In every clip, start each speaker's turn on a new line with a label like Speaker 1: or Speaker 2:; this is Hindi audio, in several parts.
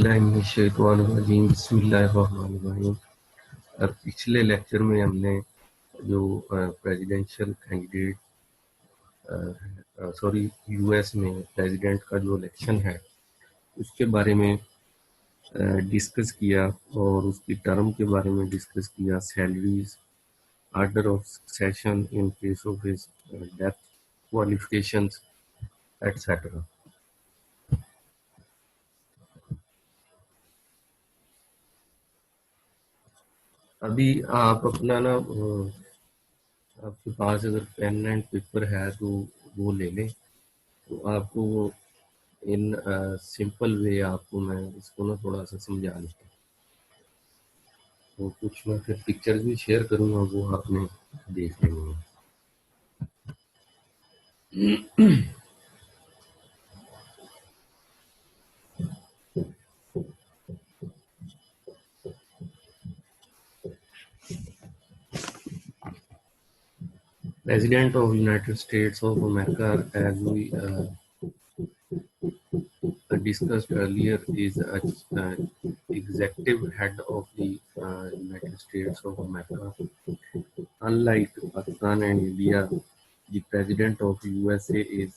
Speaker 1: औज़ुबिल्लाहिमिनश्शैतानिर्रजीम बिस्मिल्लाहिर्रहमानिर्रहीम। पिछले लेक्चर में हमने जो प्रेसिडेंशियल कैंडिडेट यूएस में प्रेसिडेंट का जो इलेक्शन है उसके बारे में डिस्कस किया और उसकी टर्म के बारे में डिस्कस किया, salaries, order of succession in case of his death, qualifications etcetera. अभी आप अपना ना आपके पास अगर पेन एंड पेपर है तो वो ले लें, तो आपको वो इन सिंपल वे आपको मैं इसको ना थोड़ा सा समझा देता हूँ। तो कुछ मैं फिर पिक्चर्स भी शेयर करूँगा, वो आपने देख लेंगे। President of United States of America, as we discussed earlier, is executive head of the United States of America. Unlike Pakistan and India, the president of USA is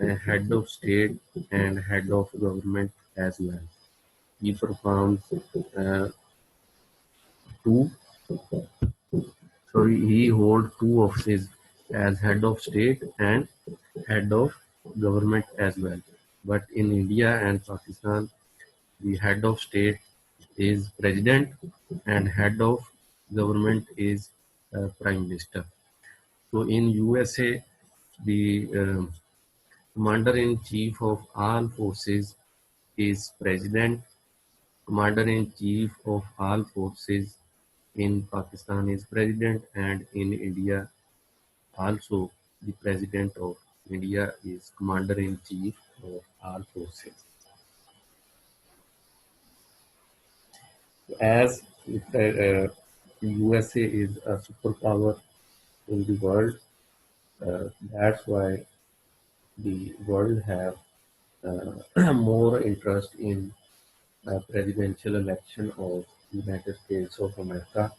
Speaker 1: a head of state and head of government as well. He performs he holds two offices as head of state and head of government as well. But in India and Pakistan, the head of state is president and head of government is prime minister. So in USA, the commander-in-chief of all forces is president. Commander-in-chief of all forces in Pakistan is president, and in India also the president of India is commander-in-chief of all forces. As USA is a superpower in the world, that's why the world have more interest in presidential election of United States of America.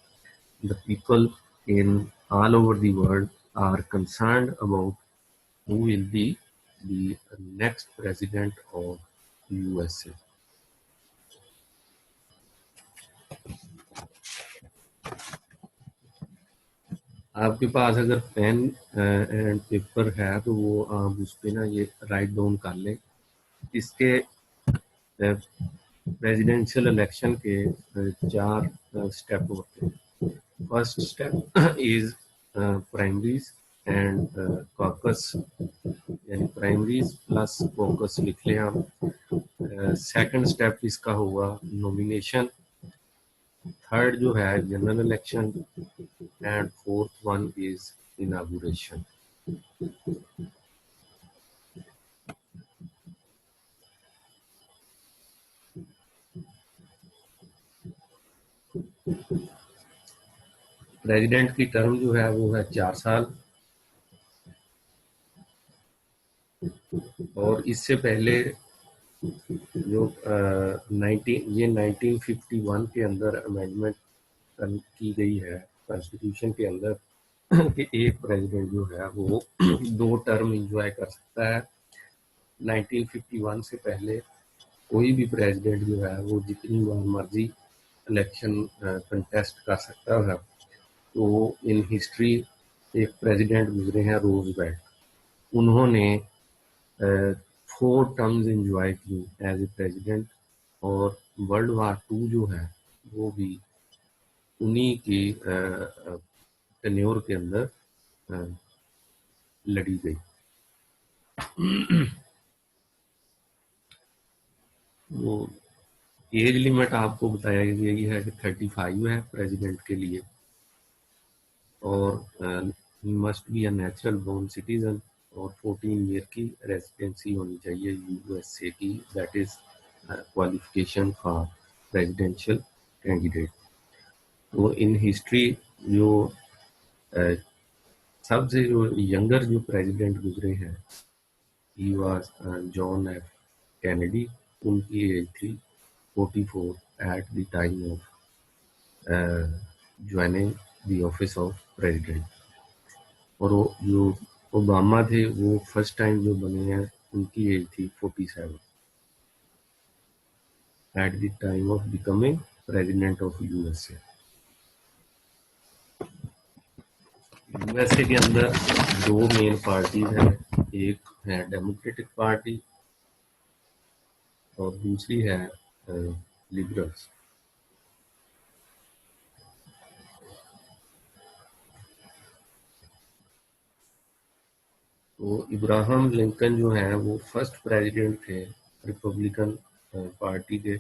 Speaker 1: The people in all over the world are concerned about who will be the next president of USA. आपके पास अगर पेन एंड पेपर है तो वो आप उस पे ना ये राइट डाउन कर लें। इसके प्रेसिडेंशियल इलेक्शन के 4 स्टेप होते हैं। First step is primaries and caucus, यानी प्राइमरीज प्लस कॉकस लिख लें आप। सेकंड स्टेप इसका होगा नॉमिनेशन। थर्ड जो है general election and fourth one is inauguration. President की टर्म जो है वो है 4 साल, और इससे पहले जो 1951 के अंदर अमेंडमेंट की गई है कॉन्स्टिट्यूशन के अंदर कि एक प्रेसिडेंट जो है वो 2 टर्म एंजॉय कर सकता है। 1951 से पहले कोई भी प्रेसिडेंट जो है वो जितनी बार मर्जी इलेक्शन कंटेस्ट कर सकता है। तो इन हिस्ट्री एक प्रेसिडेंट गुजरे हैं रूजवेल्ट, उन्होंने 4 टर्म्स एंजॉय की एज ए प्रेसिडेंट, और वर्ल्ड वार 2 जो है वो भी उन्हीं की टेन्योर के अंदर लड़ी गई। वो एज लिमिट आपको बताया गई है कि 35 है प्रेसिडेंट के लिए, और must be a natural born citizen, और 14 ईयर की रेजिडेंसी होनी चाहिए यूएसए की। That is qualification for presidential candidate. तो इन हिस्ट्री जो सबसे जो यंगर जो प्रेसिडेंट गुजरे हैं, he was John F Kennedy, उनकी एज थी 44 at the time of joining the office of president. और वो जो ओबामा थे वो फर्स्ट टाइम जो बने हैं उनकी एज थी 47 at the time of becoming president of USA. USA के अंदर दो मेन पार्टीज हैं, एक है डेमोक्रेटिक पार्टी और दूसरी है लिबरल्स। तो इब्राहम लिंकन जो है वो फर्स्ट प्रेसिडेंट थे रिपब्लिकन पार्टी के।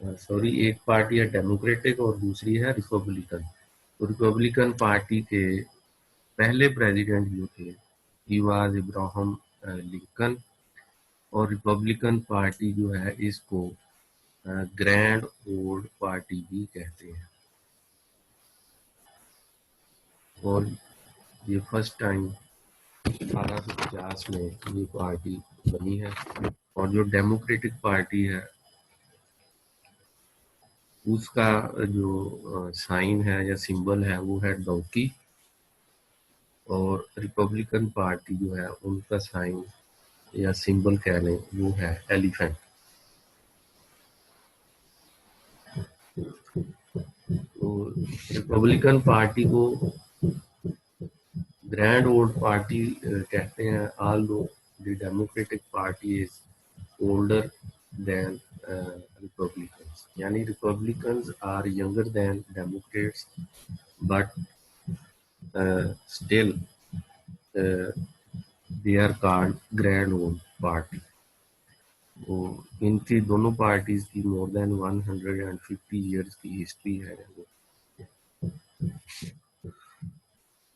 Speaker 1: सॉरी, एक पार्टी है डेमोक्रेटिक और दूसरी है रिपब्लिकन। तो रिपब्लिकन पार्टी के पहले प्रेसिडेंट जो थे ही वाज इब्राहम लिंकन, और रिपब्लिकन पार्टी जो है इसको ग्रैंड ओल्ड पार्टी भी कहते हैं। और ये फर्स्ट टाइम 1850 में ये पार्टी बनी है। और जो डेमोक्रेटिक पार्टी है उसका जो साइन है या सिंबल है वो है डॉकी, और रिपब्लिकन पार्टी जो है उनका साइन या सिंबल कह लें वो है एलिफेंट। तो रिपब्लिकन पार्टी को ग्रैंड ओल्ड पार्टी कहते हैं, although the Democratic Party is older than Republicans. यानी Republicans are younger than Democrats, but still they are called grand old party. तो इनकी दोनों पार्टीज की मोर देन 150 इयर्स की हिस्ट्री है।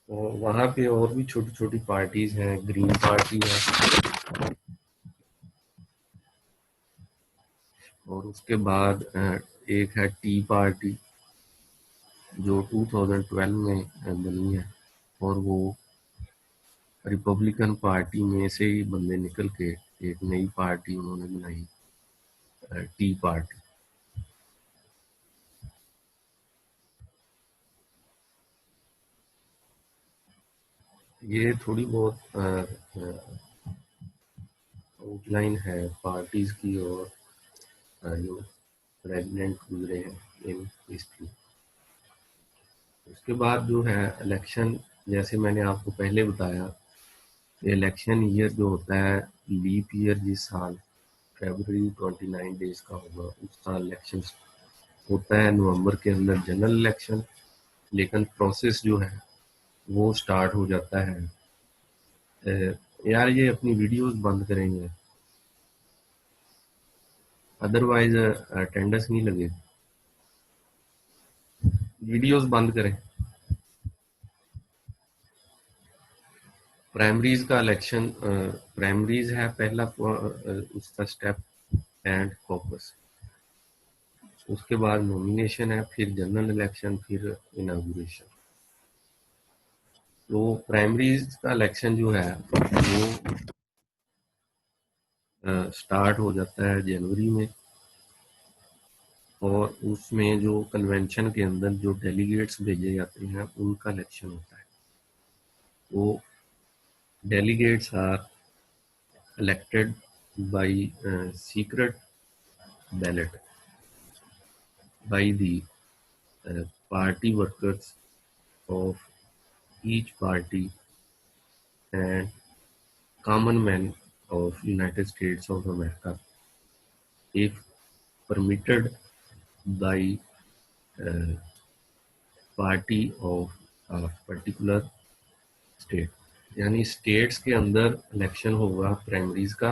Speaker 1: और वहाँ पे और भी छोटी छोटी पार्टीज हैं, ग्रीन पार्टी है, और उसके बाद एक है टी पार्टी जो 2012 में बनी है, और वो रिपब्लिकन पार्टी में से ही बंदे निकल के एक नई पार्टी उन्होंने बनाई, टी पार्टी। ये थोड़ी बहुत आउटलाइन है पार्टीज की और जो प्रेसिडेंट गुजरे हैं इन हिस्ट्री। उसके बाद जो है इलेक्शन, जैसे मैंने आपको पहले बताया, इलेक्शन ईयर जो होता है, लीप ईयर जिस साल फरवरी 29 डेज का होगा उस साल इलेक्शन होता है। नवंबर के अंदर जनरल इलेक्शन, लेकिन प्रोसेस जो है वो स्टार्ट हो जाता है। यार ये अपनी वीडियोस बंद करेंगे, अदरवाइज अटेंडेंस नहीं लगेगी। वीडियोस बंद करें। प्राइमरीज का इलेक्शन, प्राइमरीज है पहला उसका स्टेप एंड कॉकस, उसके बाद नॉमिनेशन है, फिर जनरल इलेक्शन, फिर इनागुरेशन। तो प्राइमरीज का इलेक्शन जो है वो स्टार्ट हो जाता है जनवरी में, और उसमें जो कन्वेंशन के अंदर जो डेलीगेट्स भेजे जाते हैं उनका इलेक्शन होता है। वो delegates are elected by secret ballot by the party workers of each party and common men of United States of America, if permitted by party of a particular state। यानी स्टेट्स के अंदर इलेक्शन होगा प्राइमरीज का,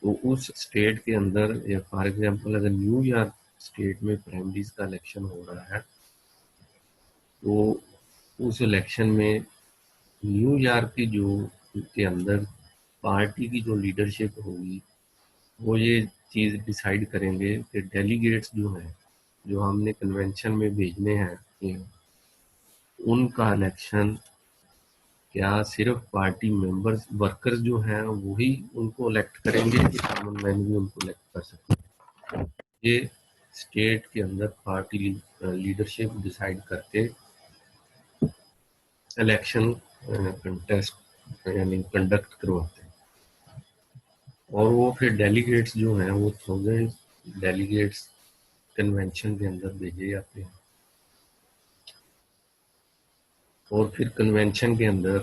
Speaker 1: तो उस स्टेट के अंदर, या फॉर एग्जांपल अगर न्यूयॉर्क स्टेट में प्राइमरीज का इलेक्शन हो रहा है, तो उस इलेक्शन में न्यूयॉर्क की जो के अंदर पार्टी की जो लीडरशिप होगी वो ये चीज़ डिसाइड करेंगे कि डेलीगेट्स जो हैं जो हमने कन्वेंशन में भेजने हैं, उनका इलेक्शन क्या सिर्फ पार्टी मेंबर्स वर्कर्स जो हैं वही उनको इलेक्ट करेंगे कि कॉमन मैन भी उनको इलेक्ट कर सकते हैं? ये स्टेट के अंदर पार्टी लीडरशिप डिसाइड करके इलेक्शन कंटेस्ट यानी कंडक्ट करवाते हैं, और वो फिर डेलीगेट्स जो हैं वो 1000 डेलीगेट्स कन्वेंशन के अंदर भेजे जाते हैं, और फिर कन्वेंशन के अंदर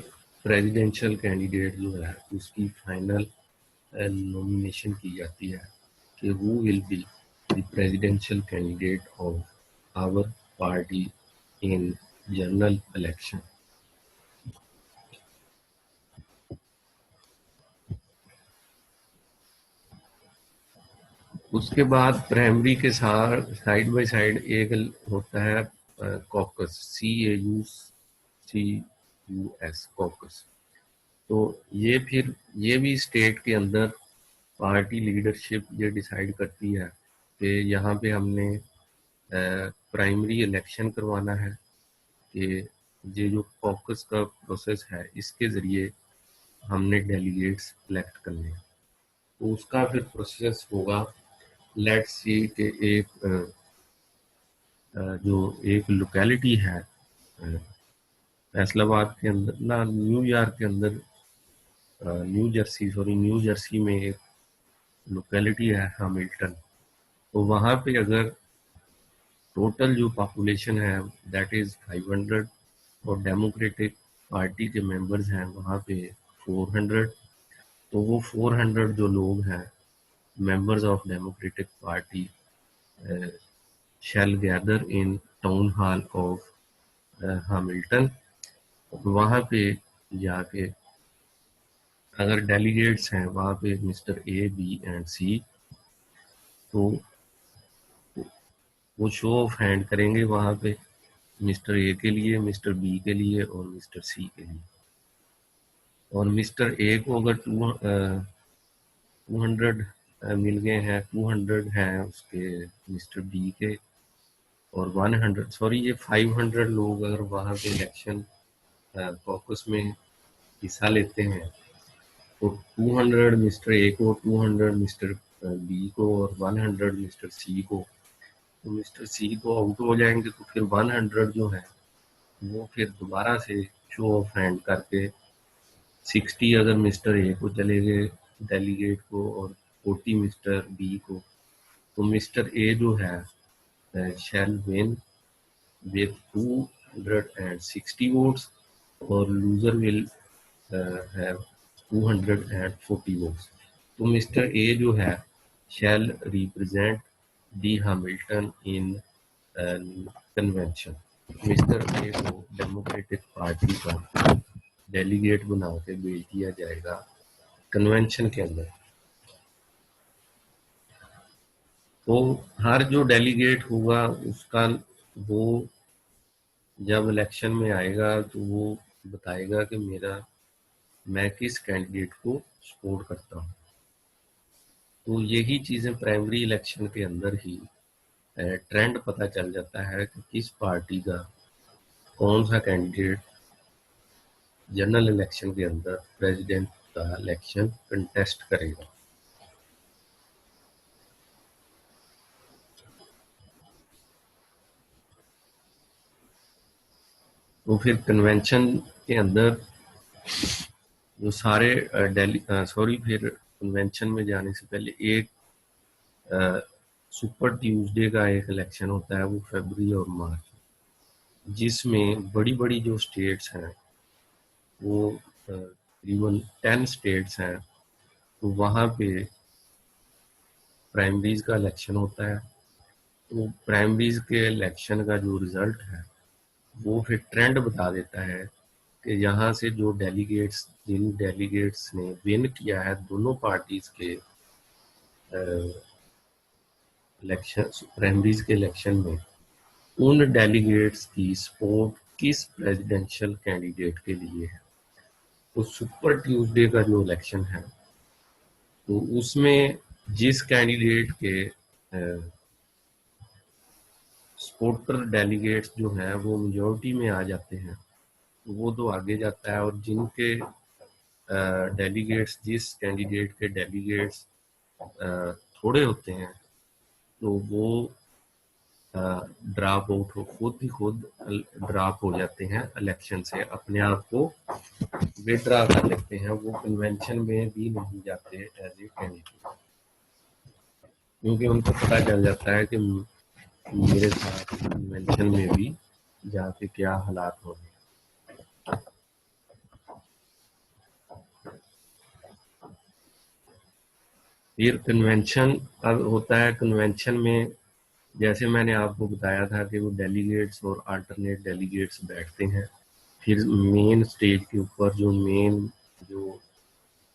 Speaker 1: प्रेसिडेंशियल कैंडिडेट जो है उसकी फाइनल नॉमिनेशन की जाती है कि who will be the presidential candidate of our party in general election. उसके बाद प्राइमरी के साथ साइड बाय साइड एक होता है कॉकस, CAUCUS कॉकस। तो ये फिर ये भी स्टेट के अंदर पार्टी लीडरशिप ये डिसाइड करती है कि यहाँ पे हमने प्राइमरी इलेक्शन करवाना है, कि ये जो कॉकस का प्रोसेस है इसके ज़रिए हमने डेलीगेट्स इलेक्ट करने हैं। तो उसका फिर प्रोसेस होगा, लेट्स सी कि जो एक लोकेलिटी है फैसलाबाद के अंदर ना, न्यूयॉर्क के अंदर, न्यू जर्सी में एक लोकेलिटी है हैमिल्टन। तो वहाँ पे अगर टोटल जो पॉपुलेशन है दैट इज़ 500, और डेमोक्रेटिक पार्टी के मेंबर्स हैं वहाँ पे 400, तो वो 400 जो लोग हैं members of democratic party shall gather in town hall of Hamilton. वहाँ पे जाके अगर डेलीगेट्स हैं वहाँ पे mister A, B and C, तो वो शो ऑफ हैंड करेंगे वहाँ पे मिस्टर A के लिए, मिस्टर B के लिए और मिस्टर C के लिए। और मिस्टर A को अगर 200 मिल गए हैं, 200 हैं उसके मिस्टर B के, और 100 सॉरी ये 500 लोग अगर वहाँ पे इलेक्शन कॉकस में हिस्सा लेते हैं, तो 200 मिस्टर A को, 200 मिस्टर B को और 100 मिस्टर C को। तो मिस्टर C को आउट हो जाएंगे, तो फिर 100 जो है वो फिर दोबारा से शो ऑफ हैंड करके 60 अगर मिस्टर A को चले गए डेलीगेट को और 40 मिस्टर B को, तो मिस्टर A जो है शैल विन with 260 votes, और लूजर विल have 240 votes। तो मिस्टर A जो है shall represent the Hamilton in convention. Mister A को डेमोक्रेटिक पार्टी का डेलीगेट बना के भेज दिया जाएगा कन्वेंशन के अंदर। तो हर जो डेलीगेट होगा उसका वो जब इलेक्शन में आएगा तो वो बताएगा कि मैं किस कैंडिडेट को सपोर्ट करता हूँ। तो यही चीज़ें प्राइमरी इलेक्शन के अंदर ही ट्रेंड पता चल जाता है कि किस पार्टी का कौन सा कैंडिडेट जनरल इलेक्शन के अंदर प्रेसिडेंट का इलेक्शन कंटेस्ट करेगा। तो फिर कन्वेंशन के अंदर जो सारे फिर कन्वेंशन में जाने से पहले एक सुपर ट्यूसडे का एक इलेक्शन होता है, वो फरवरी और मार्च, जिसमें बड़ी बड़ी जो स्टेट्स हैं वो तकरीबन 10 स्टेट्स हैं, तो वहाँ पे प्राइमरीज का इलेक्शन होता है। तो प्राइमरीज के इलेक्शन का जो रिजल्ट है वो फिर ट्रेंड बता देता है कि यहाँ से जो डेलीगेट्स जिन डेलीगेट्स ने विन किया है दोनों पार्टीज के इलेक्शन, प्राइमरीज के इलेक्शन में, उन डेलीगेट्स की सपोर्ट किस प्रेसिडेंशियल कैंडिडेट के लिए है। तो सुपर ट्यूसडे का जो इलेक्शन है तो उसमें जिस कैंडिडेट के सपोर्टर डेलीगेट्स जो हैं वो मेजोरिटी में आ जाते हैं, वो तो आगे जाता है, और जिनके डेलीगेट्स, जिस कैंडिडेट के डेलीगेट्स थोड़े होते हैं, तो वो ड्रॉप आउट हो, खुद ड्रॉप हो जाते हैं इलेक्शन से, अपने आप को विड्रा कर लेते हैं, वो कन्वेंशन में भी नहीं जाते एज ए कैंडिडेट, क्योंकि उनको पता चल जाता है कि मेरे साथ कन्वेंशन में भी जाके क्या हालात होंगे। फिर कन्वेंशन अब होता है, कन्वेंशन में जैसे मैंने आपको बताया था कि वो डेलीगेट्स और अल्टरनेट डेलीगेट्स बैठते हैं। फिर मेन स्टेज के ऊपर जो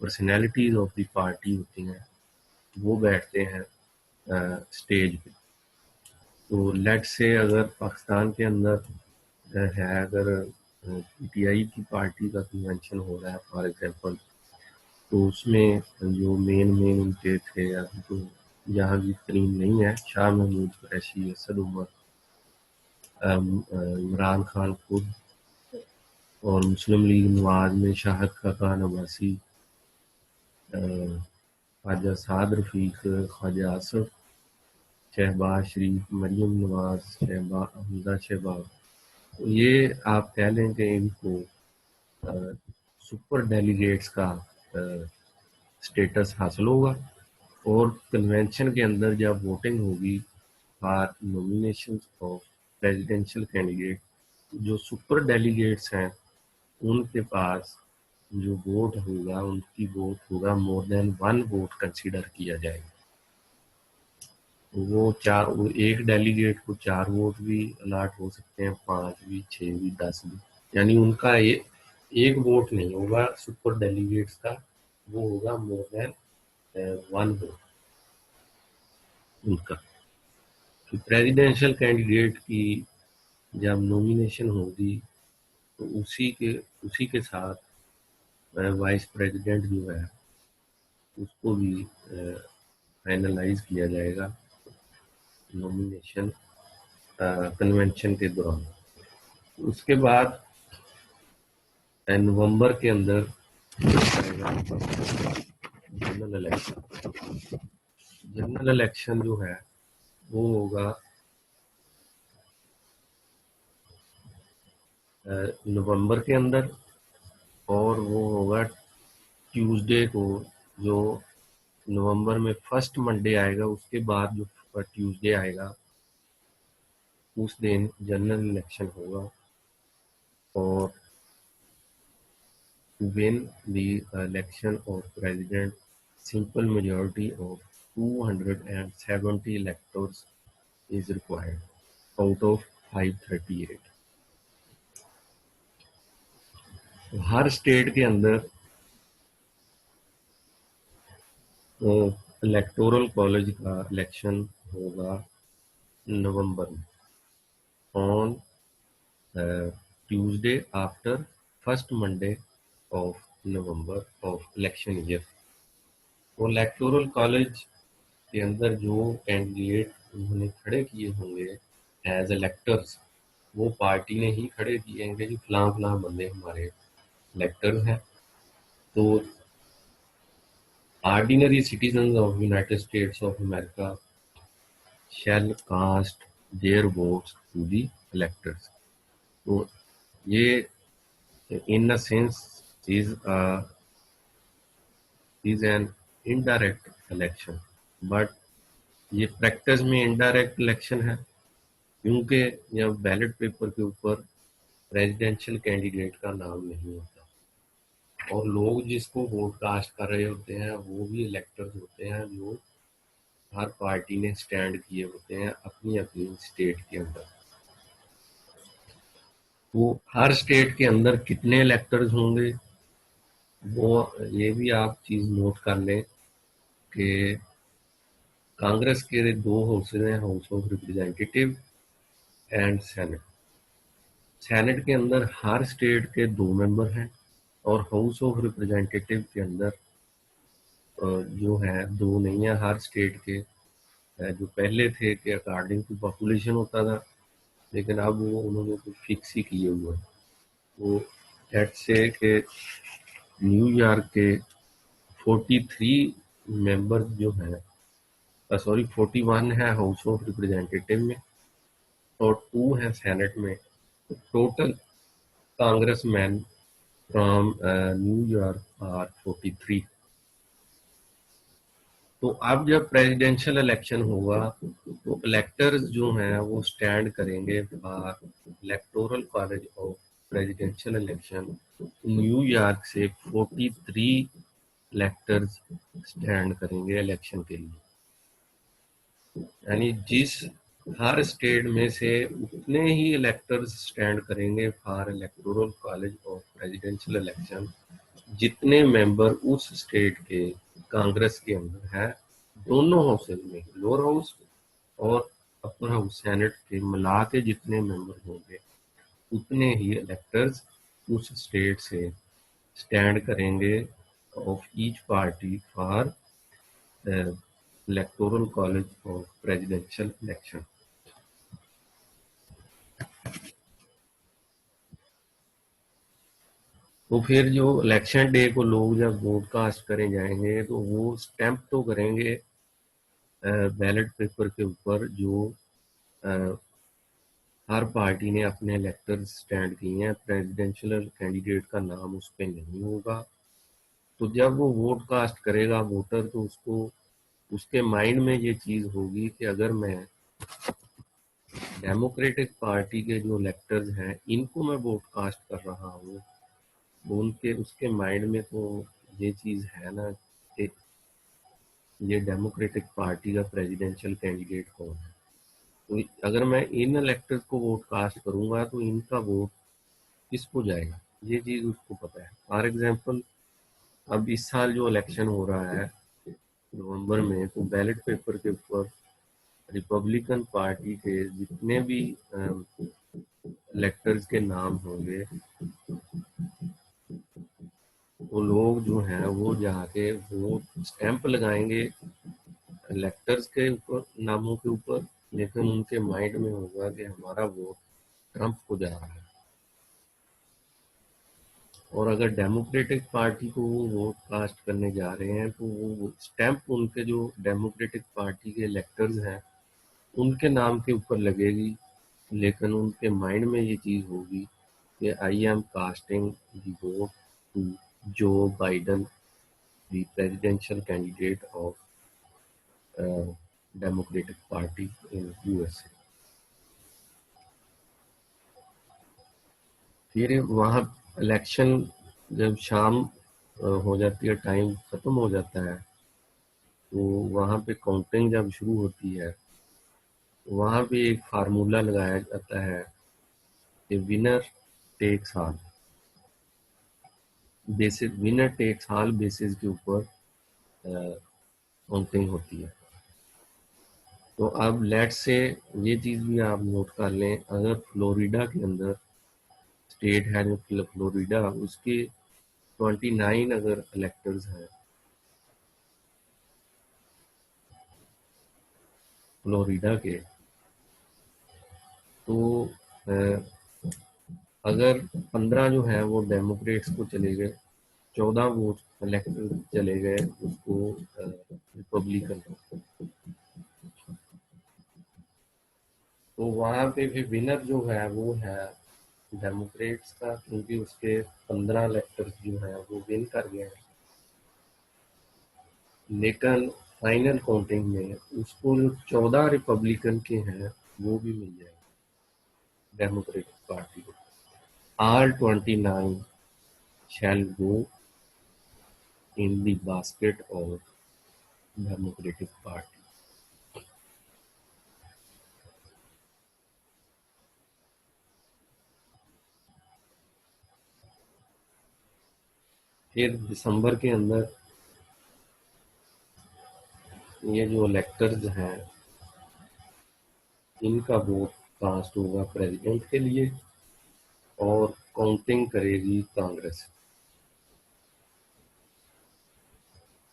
Speaker 1: पर्सनैलिटीज ऑफ द पार्टी होती हैं वो बैठते हैं स्टेज पे। तो लेट से अगर पाकिस्तान के अंदर है, अगर पीटीआई की पार्टी का कन्वेंशन हो रहा है फॉर एग्जांपल, तो उसमें जो मेन उनके थे, अभी तो यहाँ भी तरीन नहीं है, शाह महमूद कुरैशी, असद उमर, इमरान खान खुद, और मुस्लिम लीग नवाज में शाहिद खाकान अब्बासी, ख्वाजा साद रफीक, ख्वाजा आसफ, शहबाज शरीफ, मरियम नवाज, हमजा शहबाज, तो ये आप कह लें कि इनको सुपर डेलीगेट्स का स्टेटस हासिल होगा। और कन्वेंशन के अंदर जब वोटिंग होगी for nomination of presidential candidate, जो सुपर डेलीगेट्स हैं उनके पास जो वोट होगा, उनकी वोट होगा मोर देन 1 वोट कंसीडर किया जाएगा। वो एक डेलीगेट को 4 वोट भी अलाट हो सकते हैं, 5 भी, 6 भी, 10 भी, यानी उनका एक वोट नहीं होगा सुपर डेलीगेट्स का, वो होगा मोर देन 1 वोट उनका। तो प्रेसिडेंशियल कैंडिडेट की जब नॉमिनेशन होगी तो उसी के साथ वाइस प्रेसिडेंट जो है उसको भी फाइनलाइज किया जाएगा नॉमिनेशन कन्वेंशन के दौरान। उसके बाद नवंबर के अंदर जनरल इलेक्शन। जनरल इलेक्शन जो है वो होगा नवंबर के अंदर, और वो होगा ट्यूसडे को, जो नवंबर में फर्स्ट मंडे आएगा उसके बाद जो ट्यूसडे आएगा उस दिन जनरल इलेक्शन होगा। और win the election of president, simple majority of 270 electors is required out of 538। Her state के अंदर इलेक्टोरल कॉलेज का इलेक्शन होगा नवंबर में, on Tuesday after first Monday of November of election year. वो इलेक्टोरल कॉलेज के अंदर जो कैंडिडेट उन्होंने खड़े किए होंगे एज इलेक्टर्स, वो पार्टी ने ही खड़े किए हैं कि फलां फलां बंदे हमारे इलेक्टर हैं। तो ordinary citizen of United States of America shall cast their votes to the electors. तो ये in a sense is an indirect election, but ये प्रैक्टिस में इनडायरेक्ट इलेक्शन है, क्योंकि जब बैलेट पेपर के ऊपर प्रेसिडेंशियल कैंडिडेट का नाम नहीं होता और लोग जिसको वोट कास्ट कर रहे होते हैं वो भी इलेक्टर्स होते हैं जो हर पार्टी ने स्टैंड किए होते हैं अपनी अपनी स्टेट के अंदर। वो हर स्टेट के अंदर कितने इलेक्टर्स होंगे, वो ये भी आप चीज नोट कर लें कि कांग्रेस के 2 हाउसेज हैं, house of representative and senate. Senate के अंदर हर स्टेट के 2 मेंबर हैं, और हाउस ऑफ रिप्रेजेंटेटिव के अंदर जो है 2 नहीं है हर स्टेट के। जो पहले थे कि अकॉर्डिंग टू पॉपुलेशन होता था, लेकिन अब वो उन्होंने कुछ फिक्स ही किए हुए हैं, वो लेट्स से कि न्यूयॉर्क के 43 मेंबर जो हैं, सॉरी 41 है हाउस ऑफ रिप्रेजेंटेटिव में और 2 है सेनेट में, total congressman from New York are 43। तो अब जब प्रेसिडेंशियल इलेक्शन होगा तो इलेक्टर्स जो हैं वो स्टैंड करेंगे for electoral college of presidential election. New York से 43 इलेक्टर्स स्टैंड करेंगे इलेक्शन के लिए, यानी जिस हर स्टेट में से उतने ही इलेक्टर्स स्टैंड करेंगे for electoral college of presidential election जितने मेंबर उस स्टेट के कांग्रेस के अंदर है, दोनों हाउसेज में, लोअर हाउस और अपर हाउस सेनेट के मिला के जितने मेंबर होंगे उतने ही इलेक्टर्स उस स्टेट से स्टैंड करेंगे of each party for electoral college of presidential election. तो फिर जो इलेक्शन डे को लोग जब वोट कास्ट करें जाएंगे तो वो स्टैंप तो करेंगे बैलेट पेपर के ऊपर जो हर पार्टी ने अपने इलेक्टर्स स्टैंड किए हैं, प्रेसिडेंशियल कैंडिडेट का नाम उस पर नहीं होगा। तो जब वो वोट कास्ट करेगा वोटर तो उसको उसके माइंड में ये चीज़ होगी कि अगर मैं डेमोक्रेटिक पार्टी के जो इलेक्टर्स हैं इनको मैं वोट कास्ट कर रहा हूँ, तो उनके उसके माइंड में तो ये चीज़ है ना कि ये डेमोक्रेटिक पार्टी का प्रेसिडेंशियल कैंडिडेट कौन है। तो अगर मैं इन इलेक्टर्स को वोट कास्ट करूंगा तो इनका वोट किसको जाएगा, ये चीज़ उसको पता है। फॉर एग्जाम्पल अब इस साल जो इलेक्शन हो रहा है नवंबर में, तो बैलेट पेपर के ऊपर रिपब्लिकन पार्टी के जितने भी इलेक्टर्स के नाम होंगे वो लोग जो हैं वो जाके वो स्टैंप लगाएंगे इलेक्टर्स के ऊपर, नामों के ऊपर, लेकिन उनके माइंड में होगा कि हमारा वोट ट्रंप को जा रहा है। और अगर डेमोक्रेटिक पार्टी को वो वोट कास्ट करने जा रहे हैं तो वो स्टैंप उनके जो डेमोक्रेटिक पार्टी के इलेक्टर्स हैं उनके नाम के ऊपर लगेगी, लेकिन उनके माइंड में ये चीज़ होगी कि I am casting the vote to Joe Biden, the presidential candidate of democratic Party in USA. फिर वहाँ इलेक्शन जब शाम हो जाती है, टाइम ख़त्म हो जाता है, तो वहाँ पे काउंटिंग जब शुरू होती है तो वहाँ पे एक फार्मूला लगाया जाता है कि winner takes all, basis winner takes all basis के ऊपर काउंटिंग होती है। तो अब लेट से ये चीज़ भी आप नोट कर लें, अगर फ्लोरिडा के अंदर स्टेट है जो फ्लोरिडा, उसके 29 अगर इलेक्टर्स हैं फ्लोरिडा के, तो अगर 15 जो है वो डेमोक्रेट्स को चले गए, 14 वोट इलेक्टर चले गए उसको रिपब्लिकन को, तो वहाँ पे भी विनर जो है वो है डेमोक्रेट्स का, क्योंकि उसके 15 इलेक्टर्स जो हैं वो विन कर गए हैं। लेकिन फाइनल काउंटिंग में उसको जो 14 रिपब्लिकन के हैं वो भी मिल जाएंगे डेमोक्रेटिक पार्टी को। All 29 shall go in the basket of democratic party. फिर दिसंबर के अंदर ये जो इलेक्टर्स हैं इनका वोट कास्ट होगा प्रेसिडेंट के लिए और काउंटिंग करेगी कांग्रेस,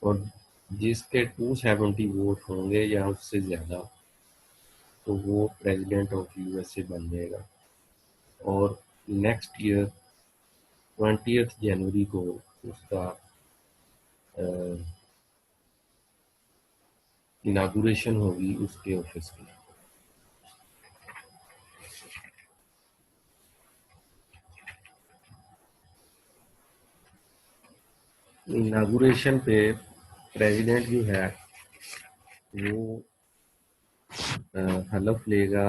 Speaker 1: और जिसके 270 वोट होंगे या उससे ज़्यादा तो वो प्रेसिडेंट ऑफ यूएसए बन जाएगा। और नेक्स्ट ईयर 20 जनवरी को उसका इनागुरेशन होगी उसके ऑफिस की। इनागुरेशन पे प्रेसिडेंट जो है वो हलफ लेगा।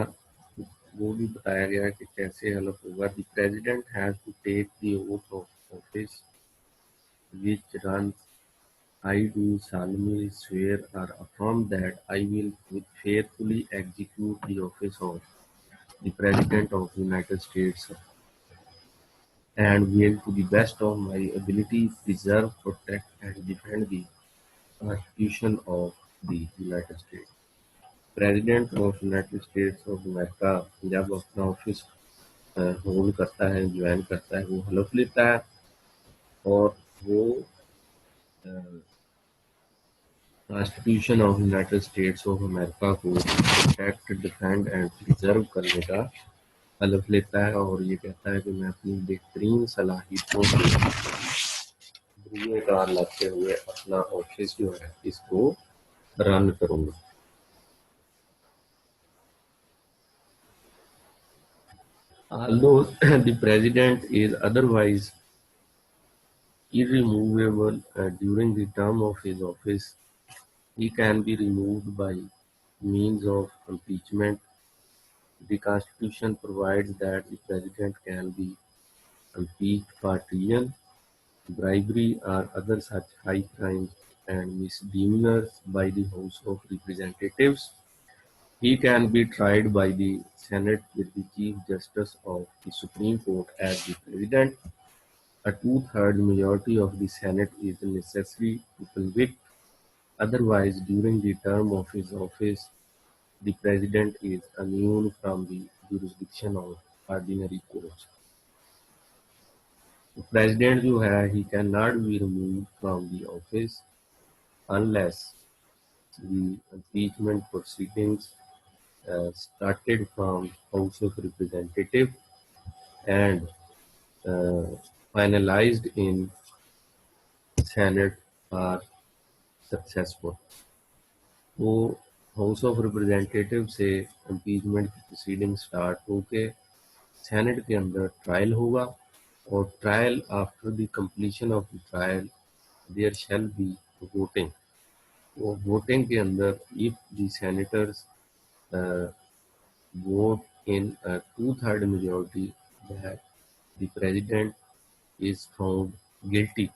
Speaker 1: वो भी बताया गया कि कैसे हलफ होगा। The president has to take the oath of office which runs, I do solemnly swear or affirm that I will faithfully execute the office of the President of the United States and will, to the best of my ability, preserve, protect, and defend the Constitution of the United States. President of United States of America जब अपना ऑफिस होल्ड करता है, ज्वाइन करता है, वो हलफ लेता है और वो constitution of United States of America को प्रोटेक्ट, डिफेंड एंड प्रिजर्व करने का हलफ लेता है और ये कहता है कि मैं अपनी बेहतरीन सलाहियतों को बुरे कार लाते हुए अपना ऑफिस जो है इसको रन करूंगा। Although the president is otherwise irremovable during the term of his office, he can be removed by means of impeachment. The Constitution provides that the president can be impeached for treason, bribery, or other such high crimes and misdemeanors by the House of Representatives. He can be tried by the Senate with the Chief Justice of the Supreme Court as the president. A two-thirds majority of the Senate is necessary to convict. Otherwise, during the term of his office, the president is immune from the jurisdiction of ordinary courts. The president जो है he cannot be removed from the office unless the impeachment proceedings started from House of Representatives and uh, finalized in Senate are successful. वो हाउस ऑफ रिप्रेजेंटेटिव से इम्पीचमेंट की प्रोसीडिंग स्टार्ट होके सेनेट के अंदर ट्रायल होगा और trial after the completion of the trial there shall be voting. वो वोटिंग के अंदर if the senators vote in a two-third majority that the president is found guilty,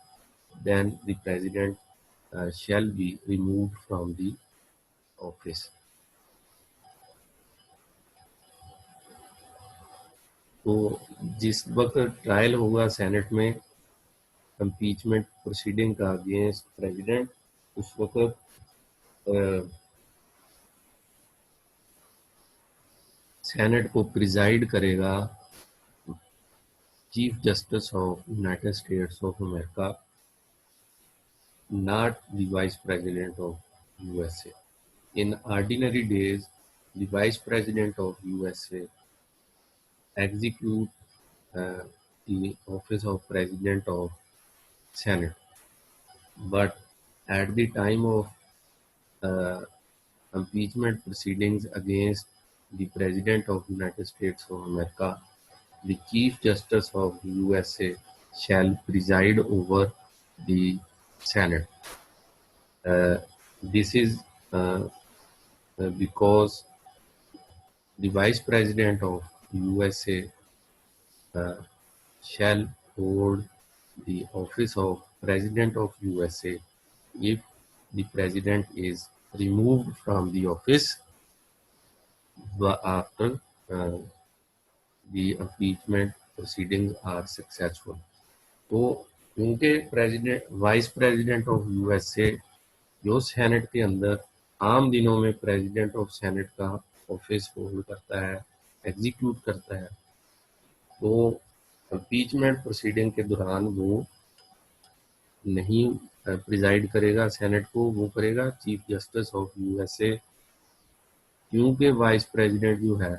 Speaker 1: then the president shall be removed from the office. तो जिस वक्त ट्रायल होगा सेनेट में इम्पीचमेंट प्रोसीडिंग का अगेंस्ट प्रेसिडेंट, उस वक्त सेनेट को प्रिजाइड करेगा chief justice of United States of America, not the vice president of USA. In ordinary days, the vice president of USA execute uh, the office of president of Senate. But at the time of uh, impeachment proceedings against the President of the United States of America, the Chief Justice of the USA shall preside over the Senate. This is because the Vice President of USA uh, shall hold the office of President of USA if the President is removed from the office after the impeachment proceedings are successful. तो उनके president vice president of USA जो सेनेट के अंदर आम दिनों में प्रेसिडेंट ऑफ सेनेट का ऑफिस होल्ड करता है, एग्जीक्यूट करता है, तो इम्पीचमेंट प्रोसीडिंग के दौरान वो नहीं प्रिजाइड करेगा सेनेट को, वो करेगा चीफ जस्टिस ऑफ यूएसए। क्योंकि वाइस प्रेसिडेंट जो है,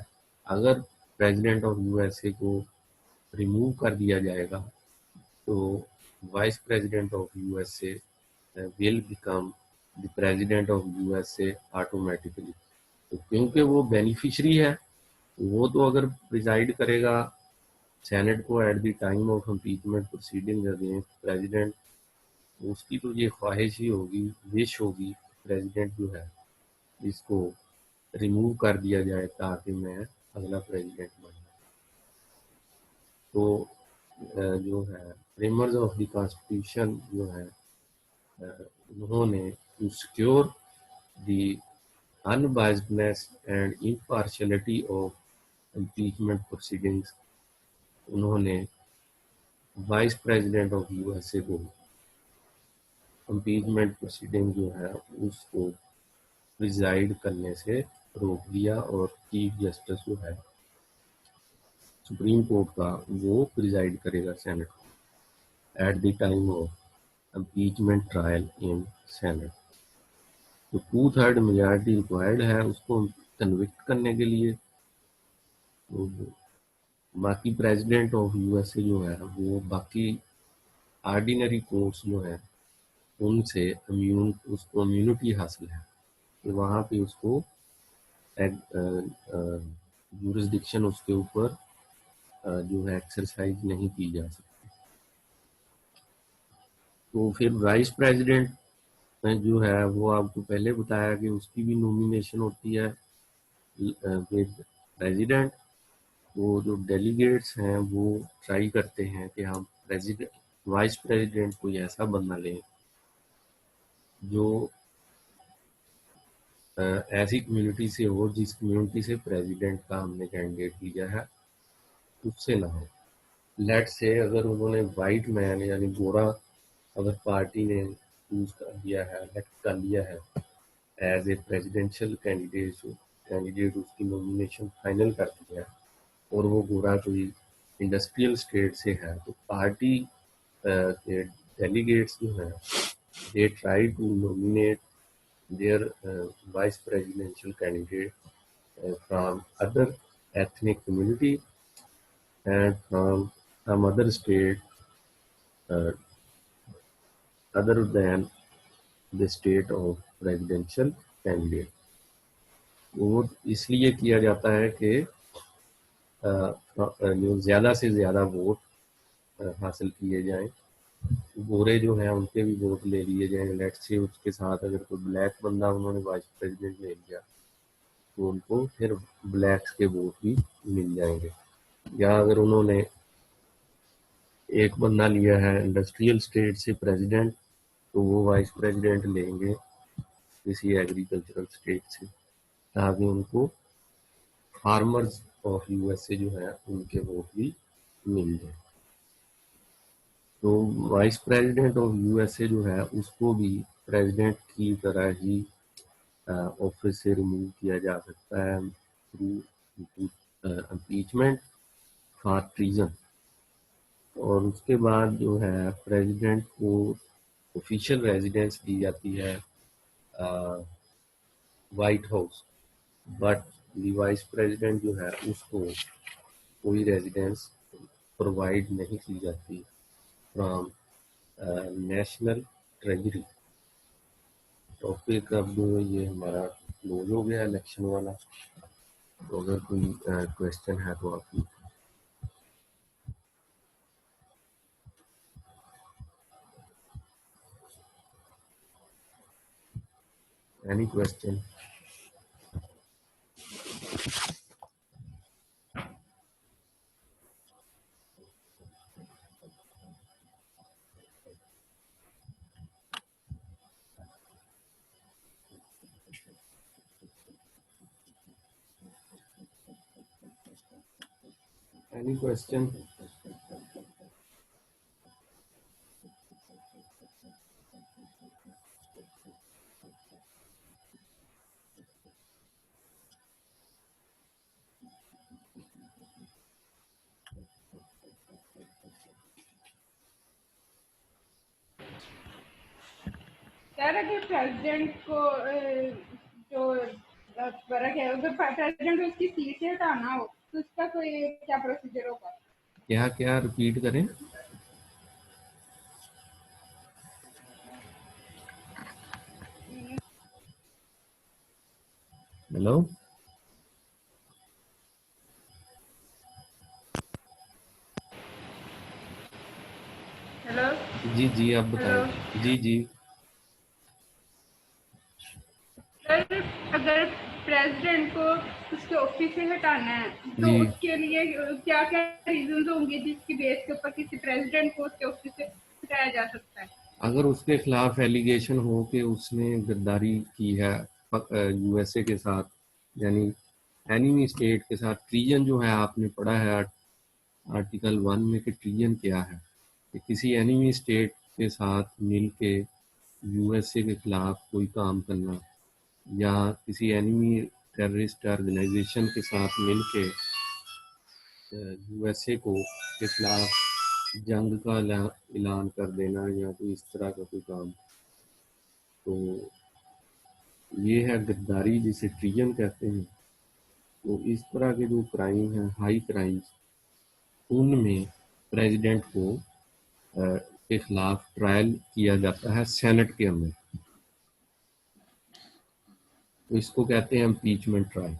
Speaker 1: अगर प्रेसिडेंट ऑफ यूएसए को रिमूव कर दिया जाएगा तो vice president of USA will become the president of USA automatically. तो क्योंकि वो बेनिफिशरी है, वो तो अगर प्रिजाइड करेगा सेनेट को at the time of impeachment proceeding against president, उसकी तो ये ख्वाहिश ही होगी, विश होगी, प्रेसिडेंट जो है इसको रिमूव कर दिया जाए ताकि मैं अगला प्रेसिडेंट बन जाऊं। तो जो है फ्रेमर्स ऑफ द कॉन्स्टिट्यूशन जो है उन्होंने to secure the unbiasedness and impartiality of impeachment proceedings, उन्होंने वाइस प्रेसिडेंट ऑफ यूएसए को इम्पीचमेंट प्रोसीडिंग जो है उसको प्रिजाइड करने से रोक दिया और चीफ जस्टिस जो है सुप्रीम कोर्ट का वो प्रिजाइड करेगा senate at the time of impeachment trial in senate. तो 2/3 मेजॉरिटी रिक्वायर्ड है उसको कन्विक्ट करने के लिए। तो बाकी प्रेसिडेंट ऑफ यूएसए जो है वो बाकी ऑर्डिनरी कोर्ट्स जो है उनसे उसको इम्यूनिटी हासिल है कि वहाँ पे उसको जुरिस्डिक्शन उसके ऊपर जो है एक्सरसाइज नहीं की जा सकती। तो फिर वाइस प्रेसिडेंट जो है वो आपको पहले बताया कि उसकी भी नॉमिनेशन होती है विद प्रेसिडेंट। वो जो डेलीगेट्स हैं वो ट्राई करते हैं कि हम प्रेसिडेंट वाइस प्रेसिडेंट कोई ऐसा बंदा लें जो ऐसी कम्युनिटी से हो जिस कम्युनिटी से प्रेसिडेंट का हमने कैंडिडेट लिया है उससे ना हो। लेट से अगर उन्होंने वाइट मैन यानी गोरा अगर पार्टी ने चूज कर दिया है, इलेक्ट कर लिया है एज ए प्रेसिडेंशियल कैंडिडेट उसकी नॉमिनेशन फाइनल कर दिया है और वो गोरा कोई इंडस्ट्रियल स्टेट से है, तो पार्टी के डेलीगेट्स जो हैं they try to nominate their vice presidential candidate from other ethnic community and from some other state uh, other than the state of presidential candidate। वो इसलिए किया जाता है कि जो ज़्यादा से ज़्यादा वोट हासिल किए जाएं। गोरे जो हैं उनके भी वोट ले लिए जाएं। लेट्स से उसके साथ अगर कोई ब्लैक बंदा उन्होंने वाइस प्रेसिडेंट ले लिया तो उनको फिर ब्लैक्स के वोट भी मिल जाएंगे। या अगर उन्होंने एक बंदा लिया है इंडस्ट्रियल स्टेट से प्रेसिडेंट तो वो वाइस प्रेसिडेंट लेंगे किसी एग्रीकल्चरल स्टेट से ताकि उनको फार्मर्स ऑफ यूएसए जो है उनके वोट भी मिल जाए। तो वाइस प्रेसिडेंट ऑफ यूएसए जो है उसको भी प्रेसिडेंट की तरह ही ऑफिस से रिमूव किया जा सकता है थ्रू इम्पीचमेंट फॉर ट्रीजन। और उसके बाद जो है प्रेसिडेंट को ऑफिशियल रेजिडेंस दी जाती है white house, but vice president जो है उसको कोई रेजिडेंस प्रोवाइड नहीं की जाती फ्रॉम नेशनल ट्रेजरी। टॉपिक अब ये हमारा क्लोज हो गया इलेक्शन वाला। तो अगर कोई क्वेश्चन है तो आप एनी क्वेश्चन? Any question?
Speaker 2: यार अगर प्रेसिडेंट को जो फर्क है अगर प्रेसिडेंट उसकी सीट से हटाना हो तो उसका कोई क्या प्रोसीजर होगा?
Speaker 1: क्या क्या रिपीट करें? Hello
Speaker 2: hello.
Speaker 1: जी जी, आप
Speaker 2: हेलो
Speaker 1: बताएं। जी जी
Speaker 2: सर, अगर प्रेसिडेंट को उसके ऑफिस से हटाना है तो
Speaker 1: जी।
Speaker 2: उसके लिए क्या क्या रीजंस होंगे जिसकी बेस के ऊपर किसी प्रेसिडेंट को उसके ऑफिस से हटाया जा सकता है?
Speaker 1: अगर उसके खिलाफ एलिगेशन हो कि उसने गद्दारी की है यूएसए के साथ, यानी एनिमी स्टेट के साथ, ट्रीजन जो है आपने पढ़ा है आर्टिकल 1 में कि ट्रीजन क्या है, कि किसी एनिमी स्टेट के साथ मिल के यूएसए के खिलाफ कोई काम करना, या किसी एनिमी टेररिस्ट ऑर्गेनाइजेशन के साथ मिल के यूएसए को के खिलाफ जंग का ऐलान कर देना, या कोई इस तरह का कोई काम, तो ये है गद्दारी, जिसे ट्रीजन कहते हैं। तो इस तरह के जो क्राइम हैं, हाई क्राइम्स, उनमें प्रेसिडेंट को के खिलाफ ट्रायल किया जाता है सेनेट के अंदर। तो इसको कहते हैं इम्पीचमेंट ट्रायल।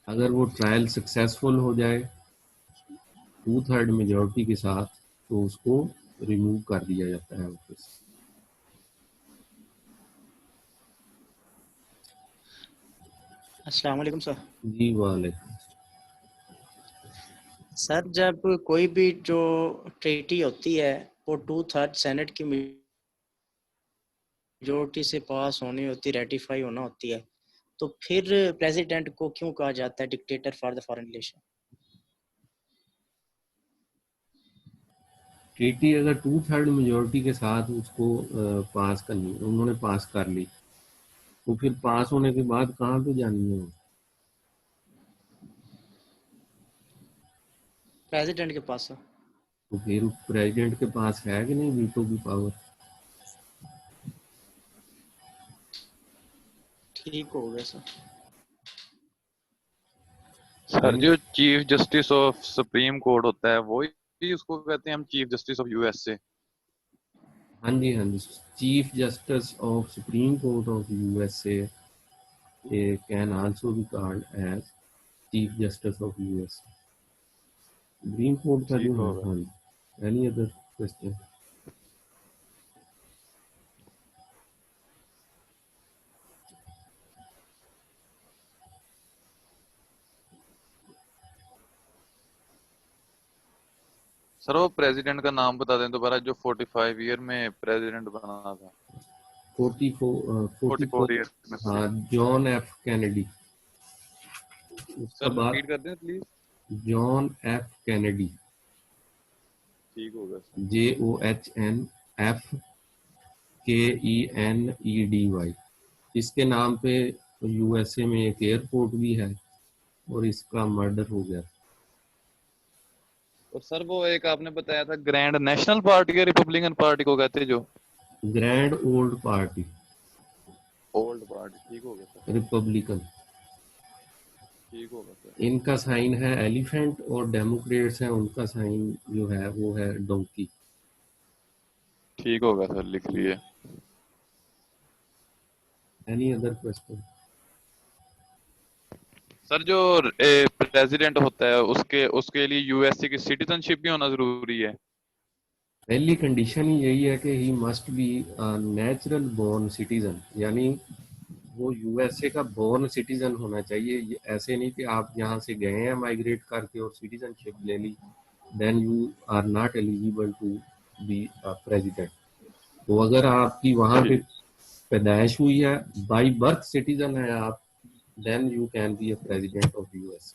Speaker 1: अगर वो ट्रायल सक्सेसफुल हो जाए 2/3 मेजोरिटी के साथ, तो उसको रिमूव कर दिया जाता है ऑफिस।
Speaker 3: अस्सलाम वालेकुम सर।
Speaker 1: जी वाले।
Speaker 3: सर, जब कोई भी जो ट्रीटी होती है वो 2/3 सेनेट की मेजोरिटी से पास होनी होती, रेटिफाई होना होती है, तो फिर प्रेसिडेंट को क्यों कहा जाता है dictator for the foreign relation?
Speaker 1: Treaty अगर 2/3 मेजोरिटी के साथ उसको पास करनी, उन्होंने पास कर ली, तो फिर पास होने के बाद कहाँ पे जानी है?
Speaker 3: प्रेसिडेंट के पास।
Speaker 1: तो फिर प्रेसिडेंट के पास है कि नहीं वीटो की पावर?
Speaker 3: ठीक हो गया सर।
Speaker 4: सर, जो chief justice of supreme court होता है वो ही उसको कहते हैं हम चीफ जस्टिस ऑफ यूएसए।
Speaker 1: हाँ जी हाँ जी, chief justice of supreme court of USA can also be called as chief justice of USA. Supreme court का जो
Speaker 4: ठीक
Speaker 1: है।
Speaker 4: होगा।
Speaker 1: हाँ जी। Any other question?
Speaker 4: सर, वो प्रेसिडेंट का नाम बता दें दोबारा जो 45 ईयर में प्रेसिडेंट बना था। 44 ईयर में।
Speaker 1: हाँ, जॉन एफ कैनेडी। उसका
Speaker 4: सर
Speaker 1: बाद
Speaker 4: रिपीट कर दें प्लीज।
Speaker 1: जॉन एफ कैनेडी,
Speaker 4: ठीक होगा सर।
Speaker 1: JOHNFKENEDY। इसके नाम पे यूएसए में एक एयरपोर्ट भी है, और इसका मर्डर हो गया।
Speaker 4: और सर वो एक आपने बताया था ग्रैंड नेशनल पार्टी या रिपब्लिकन पार्टी को कहते हैं जो?
Speaker 1: Grand old party,
Speaker 4: old party. ठीक होगा सर।
Speaker 1: रिपब्लिकन।
Speaker 4: ठीक होगा सर।
Speaker 1: इनका साइन है एलिफेंट, और डेमोक्रेट्स हैं उनका साइन जो है वो है डोंकी।
Speaker 4: ठीक होगा सर, लिख लिए।
Speaker 1: Any other question?
Speaker 4: सर, जो प्रेसिडेंट होता है उसके उसके लिए यूएसए की सिटीजनशिप भी होना जरूरी है?
Speaker 1: पहली कंडीशन ही यही है कि he must be natural born citizen, यानी वो यूएसए का बोर्न सिटीजन होना चाहिए। ये ऐसे नहीं कि आप यहाँ से गए हैं माइग्रेट करके और सिटीजनशिप ले ली, then you are not eligible to be president. तो अगर आपकी वहाँ पे
Speaker 4: ठीक।
Speaker 1: पैदाइश हुई है, बाई बर्थ सिटीजन है आप, then you can be a president of US.